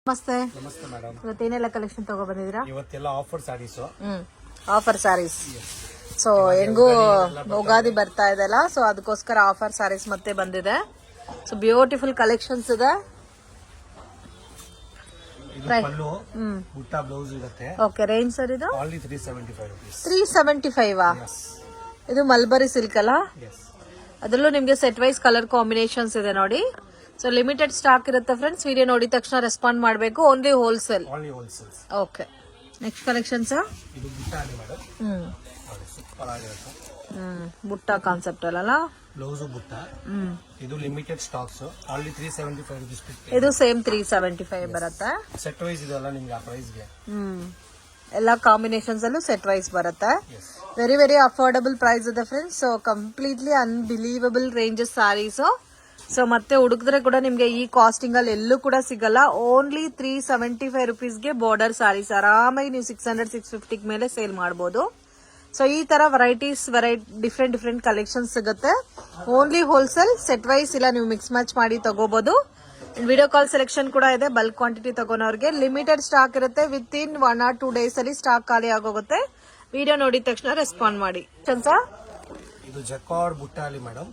ನಮಸ್ತೆ. ನಮಸ್ತೆ madam. ಇವತ್ತೇನೆಲ್ಲ collection ತಗೋ ಬಂದಿದ್ದೀರಾ? ಇವತ್ತೆಲ್ಲ offer sarees. Offer sarees. So ಹೆಂಗೂ ಯುಗಾದಿ ಬರ್ತಾ ಇದೆಲ್ಲ, ಸೊ ಅದಕ್ಕೋಸ್ಕರ ಆಫರ್ ಸ್ಯಾರೀಸ್ ಮತ್ತೆ ಬಂದಿದೆ. ಸೊ ಬ್ಯೂಟಿಫುಲ್ ಕಲೆಕ್ಷನ್ಸ್ ಇದೆ. ಬ್ಲೌಸ್ ಇರುತ್ತೆ. ಓಕೆ, ರೇಂಜ್ ಸರ್ ಇದು ಓನ್ಲಿ 375 rupees. 375 ಇದು ಮಲ್ಬರಿ ಸಿಲ್ಕ್ ಅಲ್ಲ? ಅದರಲ್ಲೂ ನಿಮ್ಗೆ ಸೆಟ್ ವೈಸ್ ಕಲರ್ ಕಾಂಬಿನೇಷನ್ಸ್ ಇದೆ ನೋಡಿ. ಸೊ ಲಿಮಿಟೆಡ್ ಸ್ಟಾಕ್ ಇರುತ್ತೆ ಫ್ರೆಂಡ್ಸ್. ವಿಡಿಯೋ ನೋಡಿದ ತಕ್ಷಣ ರೆಸ್ಪಾಂಡ್ ಮಾಡಬೇಕು. Only wholesale. Okay, next collections. ಇದು ಬುಟ್ಟ ಅಲ್ಲಿ ಮೇಡಮ್. ಸೂಪರ್ ಆಗಿರುತ್ತೆ. ಬುಟ್ಟ ಕಾನ್ಸೆಪ್ಟ್ ಅಲ್ಲ? ಬ್ಲೌಸ್ ಬುಟ್ಟ. ಇದು ಲಿಮಿಟೆಡ್ ಸ್ಟಾಕ್ಸ್. Only 375 rupees. ಇದು ಸೇಮ್ 375 ಬರುತ್ತೆ. ಸೆಟ್ ವೈಸ್ ಇದೆಲ್ಲ ನಿಮ್ಗೆ ಆ ಪ್ರೈಸ್ ಗೆ. ಎಲ್ಲ ಕಾಂಬಿನೇಷನ್ಸ್ ಅಲ್ಲೂ ಸೆಟ್ ವೈಸ್ ಬರುತ್ತೆ. ವೆರಿ ವೆರಿ ಅಫೋರ್ಡಬಲ್ ಪ್ರೈಸ್ ಇದೆ friends. So completely unbelievable ranges sarees. So ಮತ್ತೆ ಹುಡುಕಿದ್ರೆ ಕೂಡ ನಿಮ್ಗೆ ಈ ಕಾಸ್ಟಿಂಗ್ ಅಲ್ಲಿ ಎಲ್ಲೂ ಕೂಡ ಸಿಗಲ್ಲ. ಓನ್ಲಿ 375 rupeesಗೆ ಬಾರ್ಡರ್ ಸ್ಯಾರೀಸ್ ಆರಾಮಾಗಿ ನೀವು 600-650 ಮೇಲೆ ಸೇಲ್ ಮಾಡಬಹುದು. ಸೊ ಈ ತರ ವೆರೈಟೀಸ್ ಡಿಫ್ರೆಂಟ್ ಕಲೆಕ್ಷನ್ಸ್ ಸಿಗುತ್ತೆ. ಓನ್ಲಿ ಹೋಲ್ಸೇಲ್, ಸೆಟ್ ವೈಸ್ ಇಲ್ಲ ನೀವು ಮಿಕ್ಸ್ ಮ್ಯಾಚ್ ಮಾಡಿ ತಗೋಬಹುದು. ವಿಡಿಯೋ ಕಾಲ್ ಸೆಲೆಕ್ಷನ್ ಕೂಡ ಇದೆ. ಬಲ್ಕ್ ಕ್ವಾಂಟಿಟಿ ತಗೋನವ್ರಿಗೆ ಲಿಮಿಟೆಡ್ ಸ್ಟಾಕ್ ಇರುತ್ತೆ. ವಿತ್ ಇನ್ 1 or 2 days ಅಲ್ಲಿ ಸ್ಟಾಕ್ ಖಾಲಿ ಆಗೋಗುತ್ತೆ. ವಿಡಿಯೋ ನೋಡಿದ ತಕ್ಷಣ ರೆಸ್ಪಾಂಡ್ ಮಾಡಿ. ಇದು ಜಕಾರ್ಡ್ ಬುಟ್ಟ ಅಲ್ಲಿ ಮೇಡಮ್.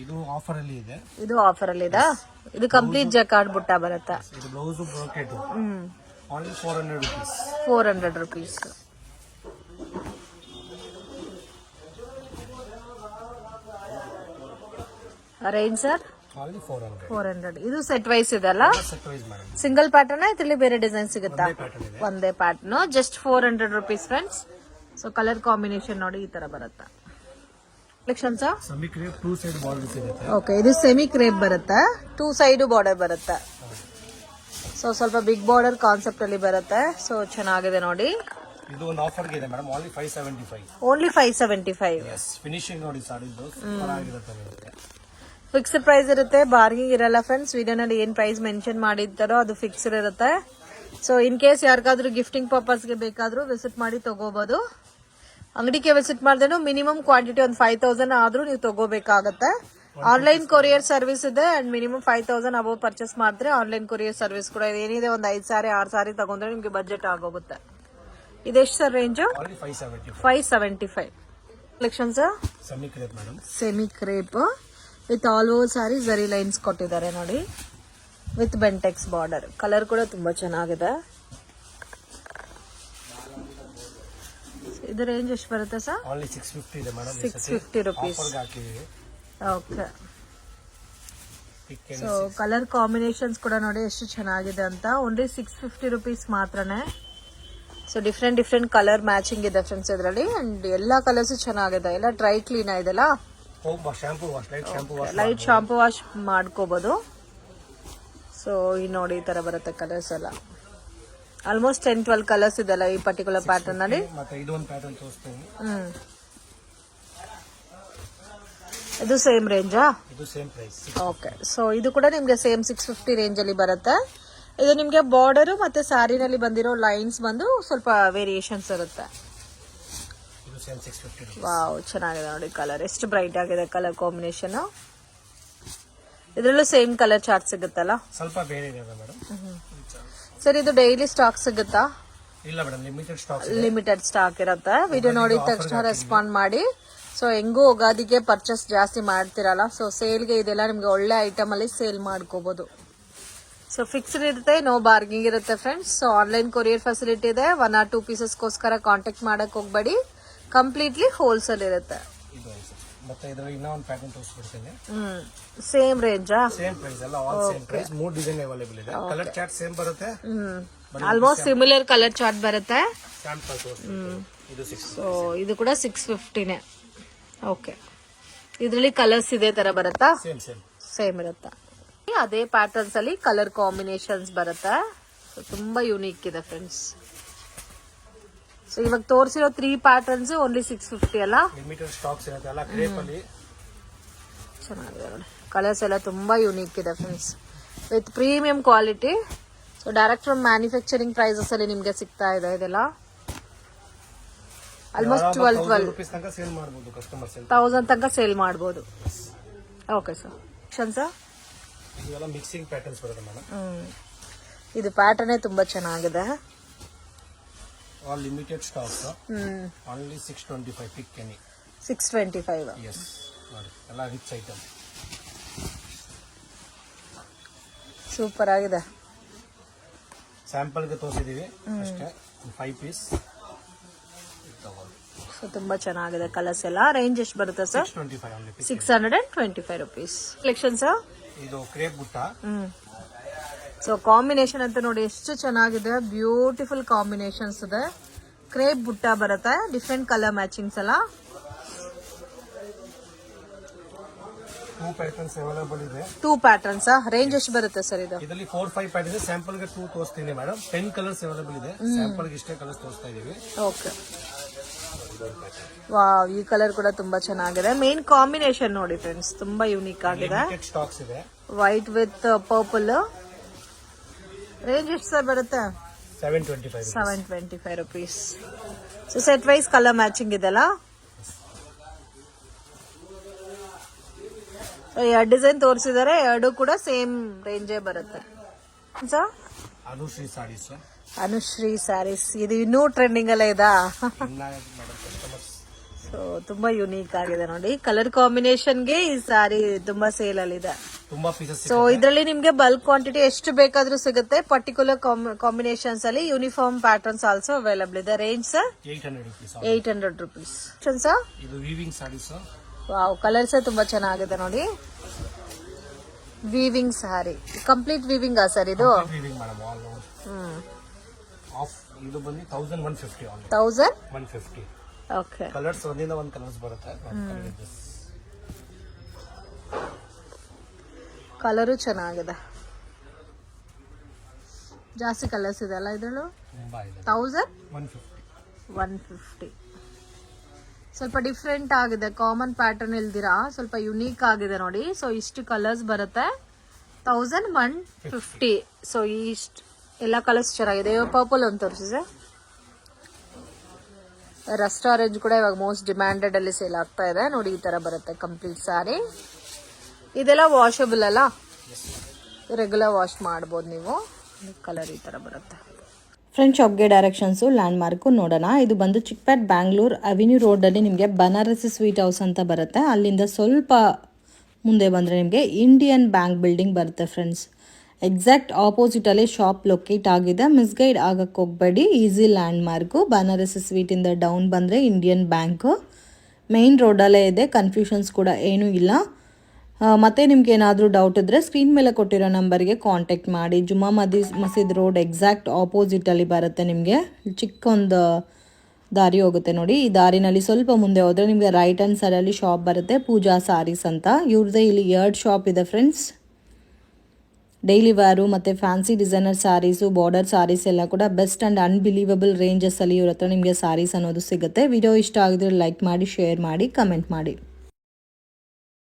ಇದು ಆಫರ್ ಅಲ್ಲಿ ಇದೆ. ಇದು ಆಫರ್ ಅಲ್ಲಿ ಇದೆ. ಇದು ಕಂಪ್ಲೀಟ್ ಜಕಾರ್ಡ್ ಬುಟ್ಟ ಬರುತ್ತೆ. ಇದು blouse brocade. Only 400 rupees. 400 rupees. Range sir only 400. ಇದು ಸೆಟ್ ವೈಸ್ ಇದೆ ಅಲ್ಲ? Set wise madam. Single pattern ಇದರಲ್ಲಿ ಬೇರೆ ಡಿಸೈನ್ ಸಿಗುತ್ತಾ? ಒಂದೇ pattern. Just 400 rupees friends. So colour combination ನೋಡಿ ಈ ತರ ಬರುತ್ತೆ. Collections semi crepe 2 side border ಇರುತ್ತೆ. ಓಕೆ, ಇದು ಸೆಮಿ ಕ್ರೇಪ್ ಬರುತ್ತೆ. 2 ಸೈಡ್ ಬಾರ್ಡರ್ ಬರುತ್ತೆ. ಸೊ ಸ್ವಲ್ಪ ಬಿಗ್ ಬಾರ್ಡರ್ ಕಾನ್ಸೆಪ್ಟ್ ಅಲ್ಲಿ ಬರುತ್ತೆ. ಸೊ ಚೆನ್ನಾಗಿದೆ ನೋಡಿ. ಇದು ಒಂದು ಆಫರ್ ಇದೆ ಮೇಡಮ್. ಓನ್ಲಿ 575. ಓನ್ಲಿ 575. ಫಿನಿಶಿಂಗ್ ನೋಡಿ ಸಾರಿದು ಸೂಪರ್ ಆಗಿರುತ್ತೆ. ಫಿಕ್ಸ್ಡ್ ಪ್ರೈಸ್ ಇರುತ್ತೆ, ಬಾರ್ಗಿಂಗ್ ಇರಲ್ಲ ಫ್ರೆಂಡ್ಸ್. ವಿಡಿಯೋನಲ್ಲಿ ಏನ್ ಪ್ರೈಸ್ ಮೆನ್ಷನ್ ಮಾಡಿರ್ತಾರೋ ಅದು ಫಿಕ್ಸ್ಡ್ ಇರುತ್ತೆ. ಸೊ ಇನ್ ಕೇಸ್ ಯಾರಿಗಾದ್ರೂ ಗಿಫ್ಟಿಂಗ್ ಪರ್ಪಸ್ಗೆ ಬೇಕಾದ್ರೂ ವಿಸಿಟ್ ಮಾಡಿ ತಗೋಬಹುದು. ಅಂಗಡಿಗೆ ವಿಸಿಟ್ ಮಾಡಿದ್ರೆ ಮಿನಿಮಮ್ ಕ್ವಾಂಟಿಟಿ ಒಂದು 5000 ಆದ್ರೂ ನೀವು ತಗೋಬೇಕಾಗತ್ತೆ. ಆನ್ಲೈನ್ ಕೊರಿಯರ್ ಸರ್ವಿಸ್ ಇದೆ ಅಂಡ್ ಮಿನಿಮಮ್ 5000 ಅಬೌವ್ ಪರ್ಚೇಸ್ ಮಾಡಿದ್ರೆ ಆನ್ಲೈನ್ ಕೊರಿಯರ್ ಸರ್ವಿಸ್ ಕೂಡ ಇದೆ. ಏನಿದೆ ಒಂದು 5 ಸಾರಿ 6 ಸಾರಿ ತಗೊಂಡ್ರೆ ನಿಮ್ಗೆ ಬಜೆಟ್ ಆಗೋಗುತ್ತೆ. ಇದೆಷ್ಟು sir range? 575. Collections semi crepe madam. Semi crepe with all over sari zari lines ಕೊಟ್ಟಿದ್ದಾರೆ ನೋಡಿ, ವಿತ್ ಬೆಂಟೆಕ್ಸ್ ಬಾರ್ಡರ್. ಕಲರ್ ಕೂಡ ತುಂಬಾ ಚೆನ್ನಾಗಿದೆ. ಇದು ರೇಂಜ್ ಎಷ್ಟು ಬರುತ್ತೆ ಸರ್? ಓನ್ಲಿ 650 ಇದೆ ಮೇಡಮ್. 650 rupees. ಆಫರ್ ಹಾಕಿದೀವಿ. ಓಕೆ. ಸೊ ಕಲರ್ ಕಾಂಬಿನೇಷನ್ಸ್ ಕೂಡ ನೋಡಿ ಎಷ್ಟು ಚೆನ್ನಾಗಿದೆ ಅಂತ. ಓನ್ಲಿ 650 rupees ಮಾತ್ರನೇ. ಸೊ ಡಿಫ್ರೆಂಟ್ ಕಲರ್ ಮ್ಯಾಚಿಂಗ್ ಇದೆ ಫ್ರೆಂಡ್ಸ್ ಇದರಲ್ಲಿ. ಅಂಡ್ ಎಲ್ಲಾ ಕಲರ್ಸ್ ಚೆನ್ನಾಗಿದೆ. ಎಲ್ಲ ಡ್ರೈ ಕ್ಲೀನ್ ಇದೆಲ್ಲ. ಲೈಟ್ ಶಾಂಪೂ ವಾಶ್ ಮಾಡ್ಕೋಬಹುದು. ಸೊ ಈ ನೋಡಿ ಈ ತರ ಬರುತ್ತೆ ಕಲರ್ಸ್ ಎಲ್ಲ. ಆಲ್ಮೋಸ್ಟ್ 10-12 ಕಲರ್ಸ್ ಇದೆಲ್ಲ ಈ ಪರ್ಟಿಕ್ಯುಲರ್ ಪ್ಯಾಟರ್ನ್ ಅಲ್ಲಿ. ಇದು ಸೇಮ್ ರೇಂಜಾ? ಓಕೆ. ಸೊ ಇದು ಕೂಡ ನಿಮ್ಗೆ ಸೇಮ್ 650 ರೇಂಜ್ ಅಲ್ಲಿ ಬರುತ್ತೆ. ಇದು ನಿಮ್ಗೆ ಬಾರ್ಡರ್ ಮತ್ತೆ ಸ್ಯಾರಿನಲ್ಲಿ ಬಂದಿರೋ ಲೈನ್ಸ್ ಬಂದು ಸ್ವಲ್ಪ ವೇರಿಯೇಷನ್ಸ್ ಇರುತ್ತೆ. ವಾವ್, ಚೆನ್ನಾಗಿದೆ ನೋಡಿ ಕಲರ್. ಎಷ್ಟು ಬ್ರೈಟ್ ಆಗಿದೆ ಕಲರ್ ಕಾಂಬಿನೇಷನ್. ಇದರಲ್ಲೂ ಸೇಮ್ ಕಲರ್ ಚಾರ್ಟ್ ಸಿಗುತ್ತಲ್ಲ? ಸ್ವಲ್ಪ ಬೇರೆ ಇದೆ ಮೇಡಮ್. ಸರ್ ಇದು ಡೈಲಿ ಸ್ಟಾಕ್ ಸಿಗುತ್ತಾ? ಇಲ್ಲ ಮೇಡಮ್, ಲಿಮಿಟೆಡ್ ಸ್ಟಾಕ್ ಇರುತ್ತೆ. ವಿಡಿಯೋ ನೋಡಿದ ತಕ್ಷಣ ರೆಸ್ಪಾಂಡ್ ಮಾಡಿ. ಸೊ ಹೆಂಗೂ ಯುಗಾದಿಗೆ ಪರ್ಚೇಸ್ ಜಾಸ್ತಿ ಮಾಡ್ತಿರಲ್ಲ, ಸೊ ಸೇಲ್ಗೆ ಇದೆಲ್ಲ ನಿಮ್ಗೆ ಒಳ್ಳೆ ಐಟಮ್ ಅಲ್ಲಿ ಸೇಲ್ ಮಾಡ್ಕೋಬಹುದು. ಸೊ ಫಿಕ್ಸ್ಡ್ ಇರುತ್ತೆ, ನೋ ಬಾರ್ಗಿಂಗ್ ಇರುತ್ತೆ friends. So online courier facility ಇದೆ. 1 or 2 ಪೀಸಸ್ಗೋಸ್ಕರ ಕಾಂಟ್ಯಾಕ್ಟ್ ಮಾಡಕ್ ಹೋಗ್ಬೇಡಿ. ಕಂಪ್ಲೀಟ್ಲಿ ಹೋಲ್ಸೇಲ್ ಇರುತ್ತೆ. ಮತ್ತೆ ಇದರಲ್ಲಿ ಇನ್ನೂ ಒಂದು ಪ್ಯಾಟರ್ನ್ ತೋರಿಸ್ಬಿಡ್ತೀನಿ. ಸೇಮ್ ರೇಂಜಾ? ಸೇಮ್ ಪ್ರೈಸ್ ಎಲ್ಲ, all same price. 3 design available ಇದೆ. ಕಲರ್ ಚಾರ್ಟ್ ಸೇಮ್ ಬರುತ್ತೆ. ಆಲ್ಮೋಸ್ಟ್ ಸಿಮಿಲರ್ ಕಲರ್ ಚಾರ್ಟ್ ಬರುತ್ತೆ. ಇದು 6. ಸೊ ಇದು ಕೂಡ 650ನೇ. ಓಕೆ. ಇದರಲ್ಲಿ ಕಲರ್ಸ್ ಇದೇ ತರ ಬರುತ್ತಾ? ಸೇಮ್ ಇರುತ್ತಾ? ಅದೇ ಪ್ಯಾಟರ್ನ್ಸ್ ಅಲ್ಲಿ ಕಲರ್ ಕಾಂಬಿನೇಷನ್ಸ್ ಬರುತ್ತೆ. ತುಂಬಾ ಯೂನಿಕ್ ಇದೆ ಫ್ರೆಂಡ್ಸ್. ಸೊ ಇವಾಗ ತೋರಿಸಿರೋ 3 ಪ್ಯಾಟರ್ನ್ಸ್ ಓನ್ಲಿ 650 ಅಲ್ಲ? ಲಿಮಿಟೆಡ್ ಸ್ಟಾಕ್ಸ್ ಇರುತ್ತೆ ಅಲ್ಲ ಕ್ರೇಪ್ ಅಲ್ಲಿ. ಚೆನ್ನಾಗಿದೆ ನೋಡಿ, ಕಲರ್ಸ್ ಎಲ್ಲ ತುಂಬಾ ಯೂನಿಕ್ ಇದೆ friends, with premium quality. So direct from manufacturing prices ಅಲ್ಲಿ ನಿಮ್ಗೆ ಸಿಗ್ತಾ ಇದೆ ಇದೆಲ್ಲ. ಆಲ್ಮೋಸ್ಟ್ 12,000 ತನಕ ಸೇಲ್ ಮಾಡಬಹುದು. Okay sir. ಇವೆಲ್ಲ ಮಿಕ್ಸಿಂಗ್ ಪ್ಯಾಟರ್ನ್ಸ್ ಬರುತ್ತೆ ಮೇಡಮ್. ಇದು ಪ್ಯಾಟರ್ನೇ ತುಂಬಾ ಚೆನ್ನಾಗಿದೆ. All limited stocks. Only 625 pick any. 625. Yes ನೋಡಿ ಎಲ್ಲ ರಿಚ್ ಐಟಮ್. ಸೂಪರ್ ಆಗಿದೆ. ಸ್ಯಾಂಪಲ್ಗೆ ತೋರಿಸಿದೀವಿ ಅಷ್ಟೇ. 5 ಪೀಸ್ ಸೊ ತುಂಬಾ ಚೆನ್ನಾಗಿದೆ. ಕಲರ್ಸ್ ಎಲ್ಲ. ರೇಂಜ್ ಎಷ್ಟು ಬರುತ್ತೆ sir? 625 only. 625 rupees. Collection sir. ಇದು ಕ್ರೇಪ್ ಬುಟ್ಟ. ಸೊ ಕಾಂಬಿನೇಷನ್ ಅಂತ ನೋಡಿ ಎಷ್ಟು ಚೆನ್ನಾಗಿದೆ. ಬ್ಯೂಟಿಫುಲ್ ಕಾಂಬಿನೇಷನ್ಸ್ ಇದೆ. ಕ್ರೇಪ್ ಬುಟ್ಟ ಬರುತ್ತೆ. ಡಿಫ್ರೆಂಟ್ ಕಲರ್ ಮ್ಯಾಚಿಂಗ್ಸ್ ಎಲ್ಲ. 2 ಪ್ಯಾಟರ್ನ್ಸ್ ಅವೈಲೇಬಲ್ ಇದೆ. 2 ಪ್ಯಾಟರ್ನ್ಸ್. ರೇಂಜ್ ಎಷ್ಟು ಬರುತ್ತೆ ಸರ್ ಇದು? ಇದರಲ್ಲಿ 4-5 ಪ್ಯಾಟರ್ನ್ ಇದೆ. ಸ್ಯಾಂಪಲ್ ಗೆ 2 ತೋರಿಸ್ತೀನಿ ಮೇಡಮ್. 10 ಕಲರ್ಸ್ ಅವೈಲೇಬಲ್ ಇದೆ. ಸ್ಯಾಂಪಲ್ ಗೆ ಇಷ್ಟೇ ಕಲರ್ಸ್ ತೋರಿಸ್ತಾ ಇದೀವಿ. ಓಕೆ. ವಾವ್, ಈ ಕಲರ್ ಕೂಡ ತುಂಬಾ ಚೆನ್ನಾಗಿದೆ. ಮೇನ್ ಕಾಂಬಿನೇಷನ್ ನೋಡಿ ಫ್ರೆಂಡ್ಸ್, ತುಂಬಾ ಯೂನಿಕ್ ಆಗಿದೆ. ಸ್ಟಾಕ್ಸ್ ಇದೆ. White with purple. ರೇಂಜ್ ಎಷ್ಟು ಸರ್ ಬರುತ್ತೆ? 725 rupees. So set wise colour matching ಇದೆಲ್ಲ. ಸೊ 2 ಡಿಸೈನ್ ತೋರಿಸಿದ್ದಾರೆ. 2 ಕೂಡ ಸೇಮ್ ರೇಂಜೇ ಬರುತ್ತೆ. ಅನುಶ್ರೀ ಸಾರೀಸ್. ಅನುಶ್ರೀ ಸ್ಯಾರೀಸ್. ಇದು ಇನ್ನೂ ಟ್ರೆಂಡಿಂಗ್ ಅಲ್ಲ ಇದಾ? ಸೊ ತುಂಬಾ ಯುನೀಕ್ ಆಗಿದೆ ನೋಡಿ. ಕಲರ್ ಕಾಂಬಿನೇಷನ್ಗೆ ಈ ಸ್ಯಾರಿ ತುಂಬಾ ಸೇಲ್ ಅಲ್ಲಿ ಇದೆ. ತುಂಬಾ ಪೀಸಸ್. ಸೊ ಇದರಲ್ಲಿ ನಿಮ್ಗೆ ಬಲ್ಕ್ ಕ್ವಾಂಟಿಟಿ ಎಷ್ಟು ಬೇಕಾದ್ರೂ ಸಿಗುತ್ತೆ. ಪರ್ಟಿಕ್ಯುಲರ್ ಕಾಂಬಿನೇಷನ್ಸ್ ಅಲ್ಲಿ ಯೂನಿಫಾರ್ಮ್ ಪ್ಯಾಟರ್ನ್ಸ್ ಆಲ್ಸೋ ಅವೈಲಬಲ್ ಇದೆ. Range sir? 800 rupees. ಸರ್ ಇದು ವೀವಿಂಗ್ ಸಾರೀಸ್. ವಾವ್, ಕಲರ್ಸ್ ತುಂಬಾ ಚೆನ್ನಾಗಿದೆ ನೋಡಿ. Weaving saree. Complete weaving sir ಇದು? Weaving madam all over. Off ಇದು ಬಂದು 1150 ಓನ್ಲಿ. 1150. ಓಕೆ. ಕಲರ್ಸ್ ಒಂದಿಂದ ಒಂದು ಕಲರ್ಸ್ ಬರುತ್ತೆ. ಕಲರು ಚೆನ್ನಾಗಿದೆ. ಜಾಸ್ತಿ ಕಲರ್ಸ್ ಇದೆ ಅಲ್ಲ ಇದ್ರಲ್ಲೂ? ತುಂಬಾ ಇದೆ. 1150. ಸ್ವಲ್ಪ ಡಿಫ್ರೆಂಟ್ ಆಗಿದೆ. ಕಾಮನ್ ಪ್ಯಾಟರ್ನ್ ಇಲ್ದಿರಾ ಸ್ವಲ್ಪ ಯುನೀಕ್ ಆಗಿದೆ ನೋಡಿ. ಸೊ ಇಷ್ಟು ಕಲರ್ಸ್ ಬರುತ್ತೆ. 1150. ಸೊ ಇಷ್ಟು ಎಲ್ಲ ಕಲರ್ಸ್ ಚೆನ್ನಾಗಿದೆ. ಪರ್ಪಲ್ ಒಂದು ತೋರಿಸಿದೆ. ರಸ್ಟ್ ಆರೆಂಜ್ ಕೂಡ ಇವಾಗ ಮೋಸ್ಟ್ ಡಿಮ್ಯಾಂಡೆಡ್ ಅಲ್ಲಿ ಸೇಲ್ ಆಗ್ತಾ ಇದೆ ನೋಡಿ. ಈ ತರ ಬರುತ್ತೆ ಕಂಪ್ಲೀಟ್ ಸ್ಯಾರಿ. ಇದೆಲ್ಲ ವಾಷಬಲ್ ಅಲ್ಲ? ರೆಗ್ಯುಲರ್ ವಾಶ್ ಮಾಡ್ಬೋದು ನೀವು. ಕಲರ್ ಈ ತರ ಬರುತ್ತೆ. ಫ್ರೆಂಡ್ ಶಾಪ್ಗೆ ಡೈರೆಕ್ಷನ್ಸು ಲ್ಯಾಂಡ್ ಮಾರ್ಕು ನೋಡೋಣ. ಇದು ಬಂದು ಚಿಕ್ಪೇಟ್ ಬ್ಯಾಂಗ್ಳೂರ್ ಅವೆನ್ಯೂ ರೋಡಲ್ಲಿ ನಿಮಗೆ ಬನಾರಸಿ ಸ್ವೀಟ್ ಹೌಸ್ ಅಂತ ಬರುತ್ತೆ. ಅಲ್ಲಿಂದ ಸ್ವಲ್ಪ ಮುಂದೆ ಬಂದರೆ ನಿಮಗೆ ಇಂಡಿಯನ್ ಬ್ಯಾಂಕ್ ಬಿಲ್ಡಿಂಗ್ ಬರುತ್ತೆ ಫ್ರೆಂಡ್ಸ್. ಎಕ್ಸಾಕ್ಟ್ ಆಪೋಸಿಟಲ್ಲಿ ಶಾಪ್ ಲೊಕೇಟ್ ಆಗಿದೆ. ಮಿಸ್ಗೈಡ್ ಆಗಕ್ಕೆ ಹೋಗಬೇಡಿ. Easy landmark. ಬನಾರಸಿ ಸ್ವೀಟಿಂದ ಡೌನ್ ಬಂದರೆ ಇಂಡಿಯನ್ ಬ್ಯಾಂಕು ಮೇನ್ ರೋಡಲ್ಲೇ ಇದೆ. ಕನ್ಫ್ಯೂಷನ್ಸ್ ಕೂಡ ಏನೂ ಇಲ್ಲ. ಮತ್ತೆ ನಿಮ್ಗೆ ಏನಾದರೂ ಡೌಟ್ ಇದ್ದರೆ ಸ್ಕ್ರೀನ್ ಮೇಲೆ ಕೊಟ್ಟಿರೋ ನಂಬರ್ಗೆ ಕಾಂಟ್ಯಾಕ್ಟ್ ಮಾಡಿ. ಜುಮ್ಮಾ ಮಸೀದ್ ರೋಡ್ ಎಕ್ಸಾಕ್ಟ್ ಆಪೋಸಿಟಲ್ಲಿ ಬರುತ್ತೆ. ನಿಮಗೆ ಚಿಕ್ಕ ಒಂದು ದಾರಿ ಹೋಗುತ್ತೆ ನೋಡಿ. ಈ ದಾರಿನಲ್ಲಿ ಸ್ವಲ್ಪ ಮುಂದೆ ಹೋದರೆ ನಿಮಗೆ ರೈಟ್ ಹ್ಯಾಂಡ್ ಸೈಡಲ್ಲಿ ಶಾಪ್ ಬರುತ್ತೆ. ಪೂಜಾ ಸಾರೀಸ್ ಅಂತ. ಇವ್ರದ್ದೇ ಇಲ್ಲಿ 2 ಶಾಪ್ ಇದೆ ಫ್ರೆಂಡ್ಸ್. ಡೈಲಿ ವೇರು ಮತ್ತು fancy designer sarees, border sarees ಎಲ್ಲ ಕೂಡ ಬೆಸ್ಟ್ ಆ್ಯಂಡ್ ಅನ್ಬಿಲೀವಬಲ್ ರೇಂಜಸ್ಸಲ್ಲಿ ಇವ್ರ ಹತ್ರ ನಿಮಗೆ ಸ್ಯಾರೀಸ್ ಅನ್ನೋದು ಸಿಗುತ್ತೆ. ವಿಡಿಯೋ ಇಷ್ಟ ಆಗಿದ್ರೆ ಲೈಕ್ ಮಾಡಿ, ಶೇರ್ ಮಾಡಿ, ಕಮೆಂಟ್ ಮಾಡಿ.